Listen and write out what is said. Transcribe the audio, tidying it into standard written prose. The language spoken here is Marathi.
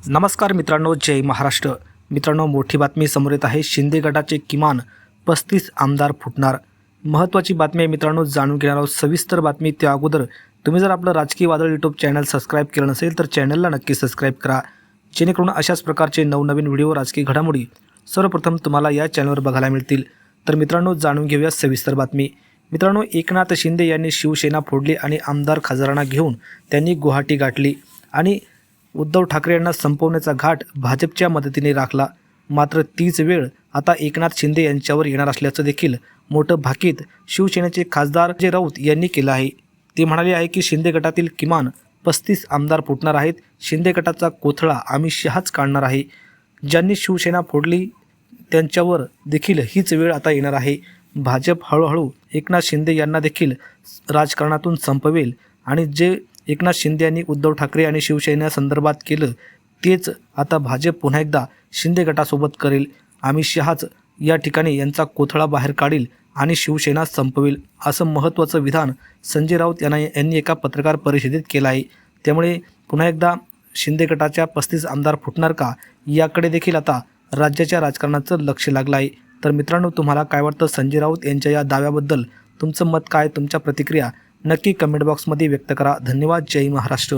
नमस्कार मित्रांनो, जय महाराष्ट्र. मित्रांनो, मोठी बातमी समोर येत आहे. शिंदे गटाचे किमान 35 आमदार फुटणार. महत्त्वाची बातमी आहे मित्रांनो, जाणून घेणार आहोत सविस्तर बातमी. त्या अगोदर तुम्ही जर आपलं राजकीय वादळ यूट्यूब चॅनल सबस्क्राईब केलं नसेल तर चॅनलला नक्की सबस्क्राईब करा, जेणेकरून अशाच प्रकारचे नवनवीन व्हिडिओ, राजकीय घडामोडी सर्वप्रथम तुम्हाला या चॅनलवर बघायला मिळतील. तर मित्रांनो, जाणून घेऊया सविस्तर बातमी. मित्रांनो, एकनाथ शिंदे यांनी शिवसेना फोडली आणि आमदार खासदारांना घेऊन त्यांनी गुवाहाटी गाठली आणि उद्धव ठाकरे यांना संपवण्याचा घाट भाजपच्या मदतीने राखला. मात्र तीच वेळ आता एकनाथ शिंदे यांच्यावर येणार असल्याचं देखील मोठं भाकीत शिवसेनेचे खासदार संजय राऊत यांनी केलं आहे. ते म्हणाले आहे की शिंदे गटातील किमान 35 आमदार फुटणार आहेत. शिंदे गटाचा कोथळा आम्ही शहाच काढणार आहे. ज्यांनी शिवसेना फोडली त्यांच्यावर देखील हीच वेळ आता येणार आहे. भाजप हळूहळू एकनाथ शिंदे यांना देखील राजकारणातून संपवेल आणि जे एकनाथ शिंदे यांनी उद्धव ठाकरे आणि शिवसेनेसंदर्भात केलं तेच आता भाजप पुन्हा एकदा शिंदे गटासोबत करेल. आम्ही शहाच या ठिकाणी यांचा कोथळा बाहेर काढील आणि शिवसेना संपवेल, असं महत्त्वाचं विधान संजय राऊत यांनी एका पत्रकार परिषदेत केलं आहे. त्यामुळे पुन्हा एकदा शिंदे गटाच्या 35 आमदार फुटणार का, याकडे देखील आता राज्याच्या राजकारणाचं लक्ष लागलं आहे. तर मित्रांनो, तुम्हाला काय वाटतं संजय राऊत यांच्या या दाव्याबद्दल? तुमचं मत काय, तुमच्या प्रतिक्रिया नक्की कमेंट बॉक्समध्ये व्यक्त करा. धन्यवाद. जय महाराष्ट्र.